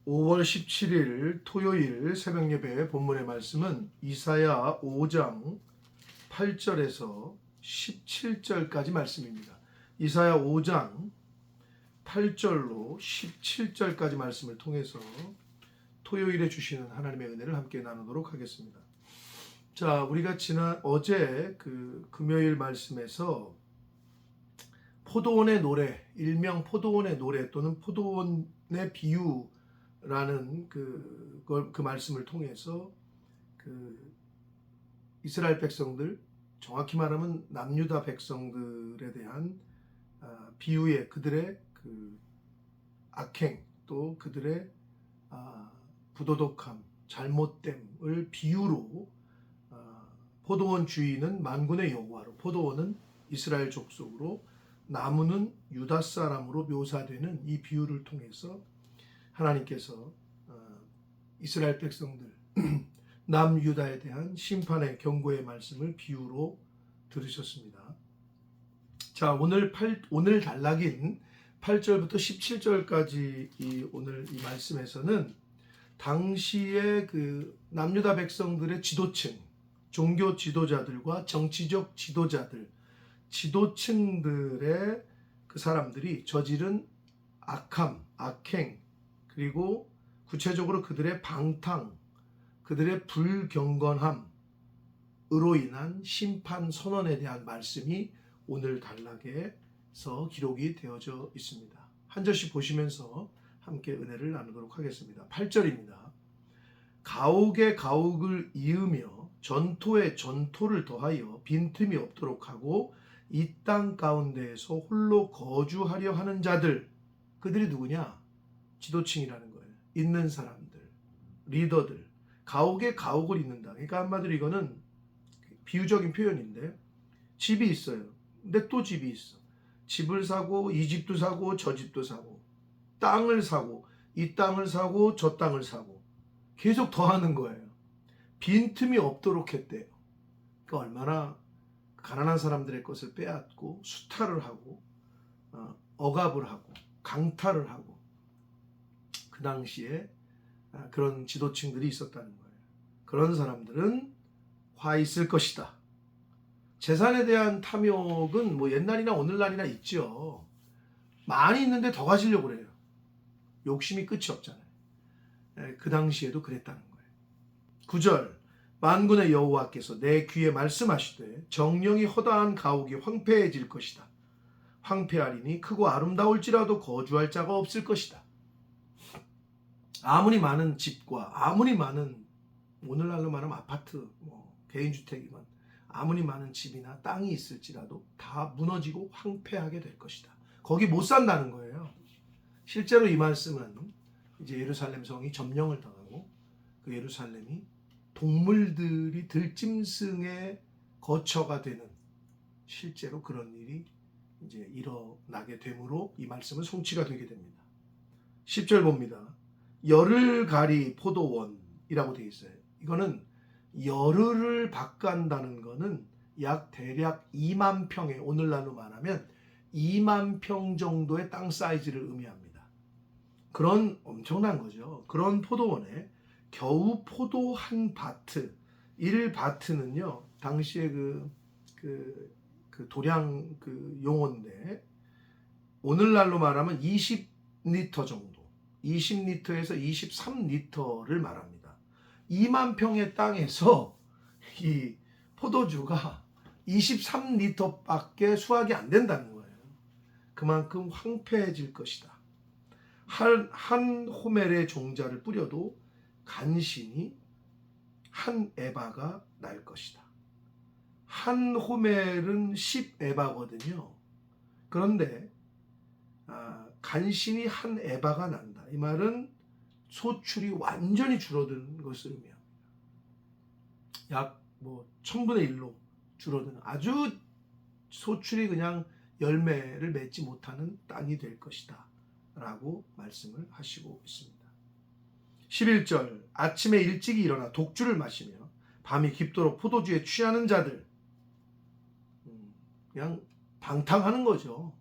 5월 17일 토요일 새벽 예배 본문의 말씀은 이사야 5장 8절에서 17절까지 말씀입니다. 이사야 5장 8절로 17절까지 말씀을 통해서 토요일에 주시는 하나님의 은혜를 함께 나누도록 하겠습니다. 자, 우리가 어제 금요일 말씀에서 포도원의 노래, 일명 포도원의 노래 또는 포도원의 비유라는 그 말씀을 통해서 이스라엘 백성들, 정확히 말하면 남유다 백성들에 대한 비유의 그들의 악행 또 그들의 부도덕함, 잘못됨을 비유로 포도원 주인은 만군의 여호와로, 포도원은 이스라엘 족속으로, 나무는 유다 사람으로 묘사되는 이 비유를 통해서 하나님께서 이스라엘 백성들 남유다에 대한 심판의 경고의 말씀을 비유로 들으셨습니다. 자, 오늘 단락인 8절부터 17절까지 오늘 이 말씀에서는 당시의 남유다 백성들의 지도층, 종교 지도자들과 정치적 지도층들의 그 사람들이 저지른 악함, 악행, 그리고 구체적으로 그들의 방탕, 그들의 불경건함으로 인한 심판 선언에 대한 말씀이 오늘 단락에서 기록이 되어져 있습니다. 한 절씩 보시면서 함께 은혜를 나누도록 하겠습니다. 8절입니다. 가옥에 가옥을 이으며 전토에 전토를 더하여 빈틈이 없도록 하고 이 땅 가운데에서 홀로 거주하려 하는 자들, 그들이 누구냐? 지도층이라는 거예요. 있는 사람들, 리더들, 가옥에 가옥을 잇는다. 그러니까 한마디로 이거는 비유적인 표현인데, 집이 있어요. 근데 또 집이 있어. 집을 사고 이 집도 사고 저 집도 사고, 땅을 사고 이 땅을 사고 저 땅을 사고, 계속 더하는 거예요. 빈틈이 없도록 했대요. 그러니까 얼마나 가난한 사람들의 것을 빼앗고 수탈을 하고 억압을 하고 강탈을 하고, 그 당시에 그런 지도층들이 있었다는 거예요. 그런 사람들은 화 있을 것이다. 재산에 대한 탐욕은 뭐 옛날이나 오늘날이나 있죠. 많이 있는데 더 가지려고 그래요. 욕심이 끝이 없잖아요. 그 당시에도 그랬다는 거예요. 9절, 만군의 여호와께서 내 귀에 말씀하시되 정령이 허다한 가옥이 황폐해질 것이다. 황폐하리니 크고 아름다울지라도 거주할 자가 없을 것이다. 아무리 많은 집과 아무리 많은, 오늘날로 말하면 아파트, 개인주택이건 아무리 많은 집이나 땅이 있을지라도 다 무너지고 황폐하게 될 것이다. 거기 못 산다는 거예요. 실제로 이 말씀은 이제 예루살렘 성이 점령을 당하고 그 예루살렘이 동물들이 들짐승의 거처가 되는, 실제로 그런 일이 이제 일어나게 되므로 이 말씀은 성취가 되게 됩니다. 10절 봅니다. 열을 가리 포도원이라고 되어 있어요. 이거는 열흘을 바꾼다는 거는 약 대략 2만 평의, 오늘날로 말하면 2만 평 정도의 땅 사이즈를 의미합니다. 그런 엄청난 거죠. 그런 포도원에 겨우 포도 한 바트, 1바트는요 당시에 도량 용어인데, 오늘날로 말하면 20리터 정도, 20리터에서 23리터를 말합니다. 2만 평의 땅에서 이 포도주가 23리터밖에 수확이 안 된다는 거예요. 그만큼 황폐해질 것이다. 한 호멜의 종자를 뿌려도 간신히 한 에바가 날 것이다. 한 호멜은 10에바거든요. 그런데 간신히 한 에바가 난다. 이 말은 소출이 완전히 줄어드는 것을 의미합니다. 약 1000분의 1로 줄어드는, 아주 소출이 그냥 열매를 맺지 못하는 땅이 될 것이다 라고 말씀을 하시고 있습니다. 11절, 아침에 일찍이 일어나 독주를 마시며 밤이 깊도록 포도주에 취하는 자들, 그냥 방탕하는 거죠.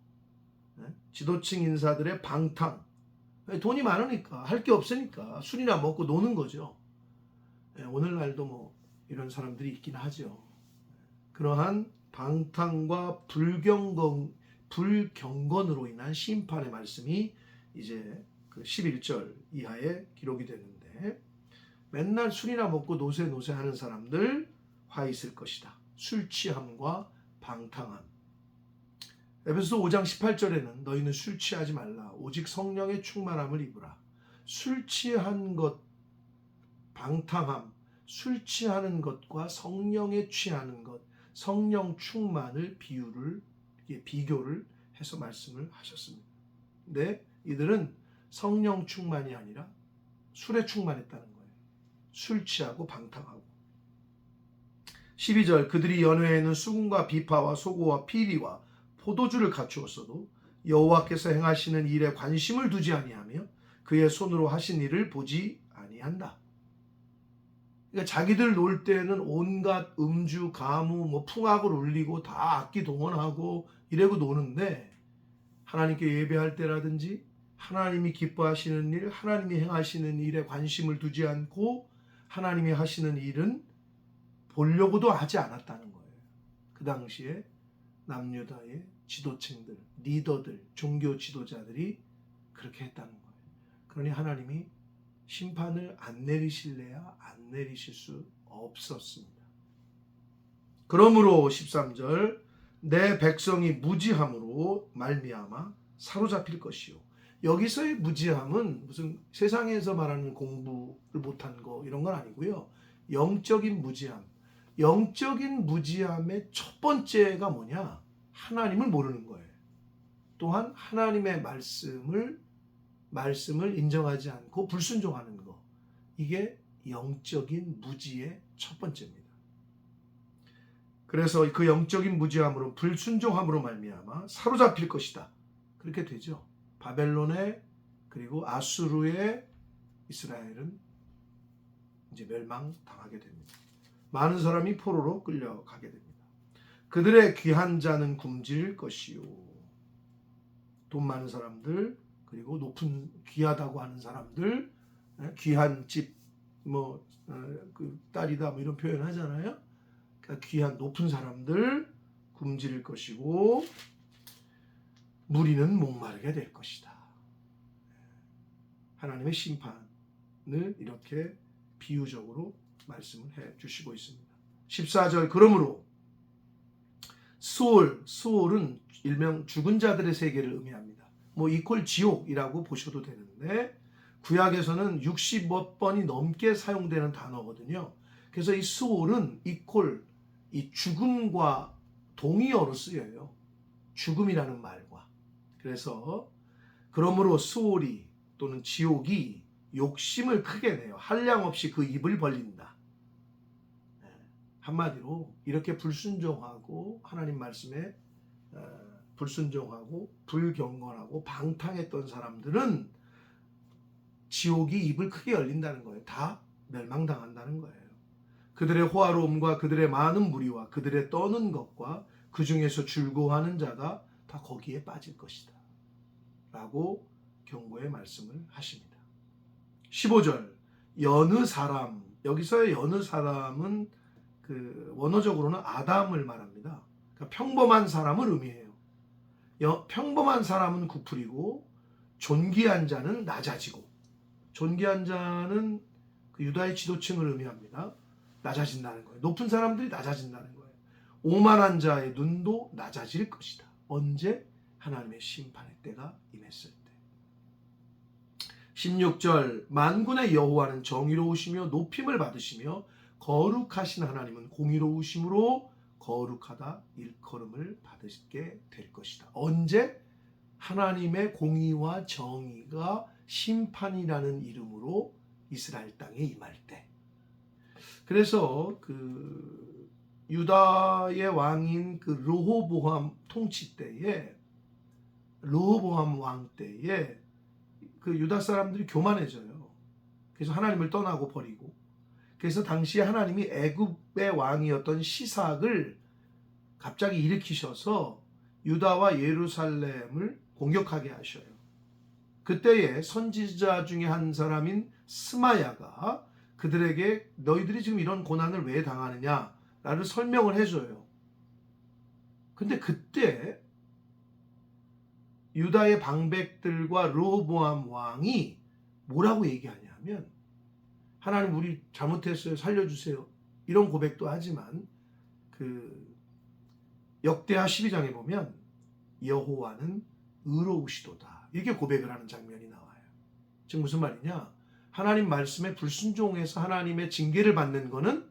지도층 인사들의 방탕, 돈이 많으니까, 할 게 없으니까 술이나 먹고 노는 거죠. 오늘날도 뭐 이런 사람들이 있긴 하죠. 그러한 방탕과 불경건으로 인한 심판의 말씀이 이제 그 11절 이하에 기록이 되는데, 맨날 술이나 먹고 노세 하는 사람들 화 있을 것이다. 술 취함과 방탕함. 에베소서 5장 18절에는 너희는 술 취하지 말라. 오직 성령의 충만함을 입으라. 술 취한 것, 방탕함, 술 취하는 것과 성령에 취하는 것, 성령 충만을 비교를 해서 말씀을 하셨습니다. 근데 이들은 성령 충만이 아니라 술에 충만했다는 거예요. 술 취하고 방탕하고. 12절 그들이 연회에는 수금과 비파와 소고와 피리와 포도주를 갖추었어도 여호와께서 행하시는 일에 관심을 두지 아니하며 그의 손으로 하신 일을 보지 아니한다. 그러니까 자기들 놀 때는 온갖 음주, 가무, 뭐 풍악을 울리고 다 악기 동원하고 이러고 노는데, 하나님께 예배할 때라든지 하나님이 기뻐하시는 일, 하나님이 행하시는 일에 관심을 두지 않고 하나님이 하시는 일은 보려고도 하지 않았다는 거예요. 그 당시에 남유다의 지도층들, 리더들, 종교 지도자들이 그렇게 했다는 거예요. 그러니 하나님이 심판을 안 내리실래야 안 내리실 수 없었습니다. 그러므로 13절 내 백성이 무지함으로 말미암아 사로잡힐 것이요. 여기서의 무지함은 무슨 세상에서 말하는 공부를 못한 거 이런 건 아니고요. 영적인 무지함. 영적인 무지함의 첫 번째가 뭐냐? 하나님을 모르는 거예요. 또한 하나님의 말씀을 인정하지 않고 불순종하는 거. 이게 영적인 무지의 첫 번째입니다. 그래서 그 영적인 무지함으로 불순종함으로 말미암아 사로잡힐 것이다. 그렇게 되죠. 바벨론에 그리고 아수르의 이스라엘은 이제 멸망당하게 됩니다. 많은 사람이 포로로 끌려가게 됩니다. 그들의 귀한 자는 굶주릴 것이요. 돈 많은 사람들, 그리고 높은 귀하다고 하는 사람들, 귀한 집, 그 딸이다 뭐 이런 표현 하잖아요. 그러니까 귀한 높은 사람들 굶주릴 것이고 무리는 목마르게 될 것이다. 하나님의 심판을 이렇게 비유적으로 말씀을 해 주시고 있습니다. 14절 그러므로 수올은 일명 죽은 자들의 세계를 의미합니다. 뭐 이퀄 지옥이라고 보셔도 되는데 구약에서는 60몇 번이 넘게 사용되는 단어거든요. 그래서 이 수올은 이퀄 이 죽음과 동의어로 쓰여요. 죽음이라는 말과. 그래서 그러므로 수올이 또는 지옥이 욕심을 크게 내요. 한량없이 그 입을 벌린다. 한마디로 이렇게 불순종하고 하나님 말씀에 불순종하고 불경건하고 방탕했던 사람들은 지옥이 입을 크게 열린다는 거예요. 다 멸망당한다는 거예요. 그들의 호화로움과 그들의 많은 무리와 그들의 떠는 것과 그 중에서 즐거워하는 자가 다 거기에 빠질 것이다. 라고 경고의 말씀을 하십니다. 15절 여느 사람, 여기서의 여느 사람은 그 원어적으로는 아담을 말합니다. 그러니까 평범한 사람을 의미해요. 평범한 사람은 구풀이고 존귀한 자는 낮아지고, 존귀한 자는 그 유다의 지도층을 의미합니다. 낮아진다는 거예요. 높은 사람들이 낮아진다는 거예요. 오만한 자의 눈도 낮아질 것이다. 언제? 하나님의 심판의 때가 임했을 때. 16절 만군의 여호와는 정의로우시며 높임을 받으시며 거룩하신 하나님은 공의로우심으로 거룩하다 일컬음을 받으게 될 것이다. 언제? 하나님의 공의와 정의가 심판이라는 이름으로 이스라엘 땅에 임할 때. 그래서 그 유다의 왕인 그 르호보암 통치 때에, 르호보암 왕 때에 그 유다 사람들이 교만해져요. 그래서 하나님을 떠나고 버리고. 그래서 당시에 하나님이 애굽의 왕이었던 시삭을 갑자기 일으키셔서 유다와 예루살렘을 공격하게 하셔요. 그때에 선지자 중에 한 사람인 스마야가 그들에게 너희들이 지금 이런 고난을 왜 당하느냐라를 설명을 해줘요. 근데 그때 유다의 방백들과 르호보암 왕이 뭐라고 얘기하냐면 하나님 우리 잘못했어요. 살려주세요. 이런 고백도 하지만 그 역대하 12장에 보면 여호와는 의로우시도다. 이렇게 고백을 하는 장면이 나와요. 지금 무슨 말이냐? 하나님 말씀에 불순종해서 하나님의 징계를 받는 것은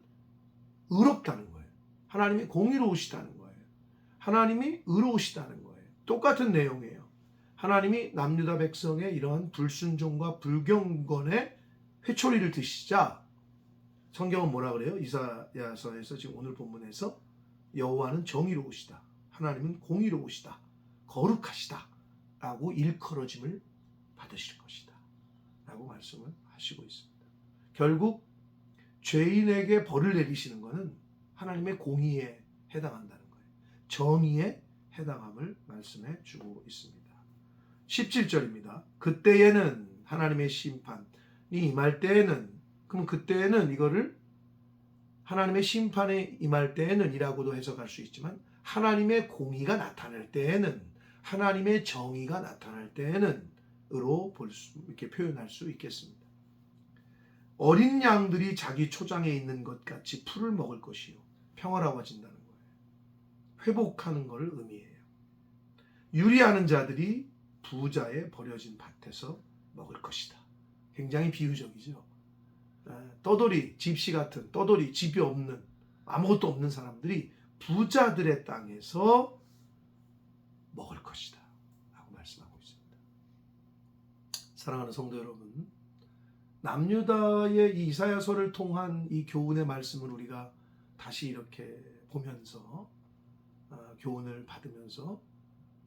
의롭다는 거예요. 하나님이 공의로우시다는 거예요. 하나님이 의로우시다는 거예요. 똑같은 내용이에요. 하나님이 남유다 백성의 이러한 불순종과 불경건의 회초리를 드시자 성경은 뭐라 그래요? 이사야서에서 지금 오늘 본문에서 여호와는 정의로우시다. 하나님은 공의로우시다. 거룩하시다. 라고 일컬어짐을 받으실 것이다. 라고 말씀을 하시고 있습니다. 결국 죄인에게 벌을 내리시는 것은 하나님의 공의에 해당한다는 거예요. 정의에 해당함을 말씀해 주고 있습니다. 17절입니다. 그때에는 하나님의 심판이 임할 때에는, 그럼 그때에는 이거를 하나님의 심판에 임할 때에는 이라고도 해석할 수 있지만 하나님의 공의가 나타날 때에는, 하나님의 정의가 나타날 때에는 으로 이렇게 표현할 수 있겠습니다. 어린 양들이 자기 초장에 있는 것 같이 풀을 먹을 것이요 평화로워진다는 거예요. 회복하는 것을 의미해요. 유리하는 자들이 부자의 버려진 밭에서 먹을 것이다. 굉장히 비유적이죠. 떠돌이, 집시 같은 떠돌이, 집이 없는, 아무것도 없는 사람들이 부자들의 땅에서 먹을 것이다 라고 말씀하고 있습니다. 사랑하는 성도 여러분, 남유다의 이 이사야서를 통한 이 교훈의 말씀을 우리가 다시 이렇게 보면서 교훈을 받으면서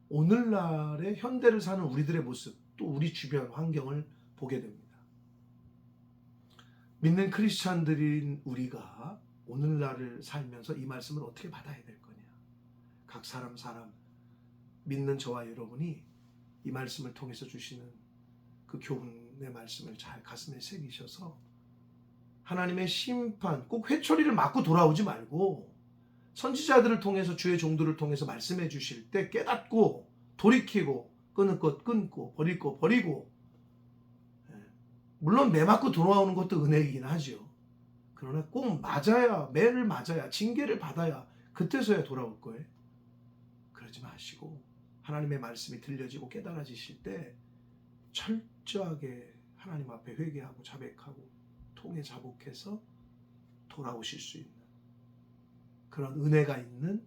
오늘날의 현대를 사는 우리들의 모습, 또 우리 주변 환경을 보게 됩니다. 믿는 크리스찬들인 우리가 오늘날을 살면서 이 말씀을 어떻게 받아야 될 거냐. 각 사람 믿는 저와 여러분이 이 말씀을 통해서 주시는 그 교훈의 말씀을 잘 가슴에 새기셔서 하나님의 심판, 꼭 회초리를 맞고 돌아오지 말고 선지자들을 통해서 주의 종들을 통해서 말씀해 주실 때 깨닫고 돌이키고 끊을 것 끊고 버릴 것 버리고, 물론 매 맞고 돌아오는 것도 은혜이긴 하죠. 그러나 꼭 맞아야, 매를 맞아야, 징계를 받아야 그때서야 돌아올 거예요. 그러지 마시고 하나님의 말씀이 들려지고 깨달아지실 때 철저하게 하나님 앞에 회개하고 자백하고 통에 자복해서 돌아오실 수 있는 그런 은혜가 있는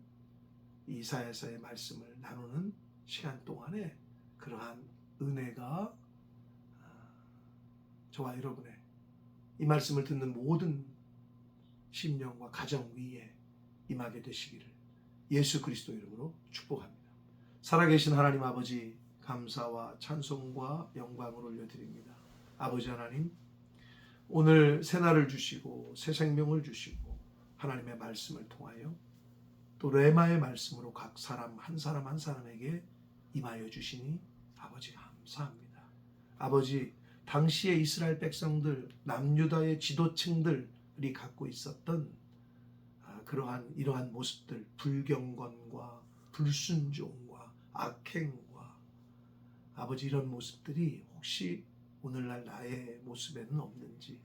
이사야서의 말씀을 나누는 시간 동안에 그러한 은혜가 저와 여러분의 이 말씀을 듣는 모든 심령과 가정 위에 임하게 되시기를 예수 그리스도 이름으로 축복합니다. 살아계신 하나님 아버지, 감사와 찬송과 영광을 올려드립니다. 아버지 하나님, 오늘 새날을 주시고 새 생명을 주시고 하나님의 말씀을 통하여 또 레마의 말씀으로 각 사람 한 사람에게 임하여 주시니 아버지 감사합니다. 아버지, 당시의 이스라엘 백성들, 남유다의 지도층들이 갖고 있었던 이러한 모습들, 불경건과 불순종과 악행과 아버지 이런 모습들이 혹시 오늘날 나의 모습에는 없는지,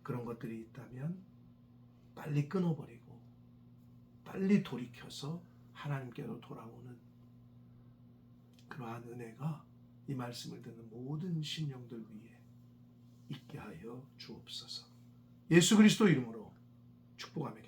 그런 것들이 있다면 빨리 끊어버리고 빨리 돌이켜서 하나님께로 돌아오는 그러한 은혜가 이 말씀을 듣는 모든 심령들 위에 있게 하여 주옵소서. 예수 그리스도 이름으로 축복하며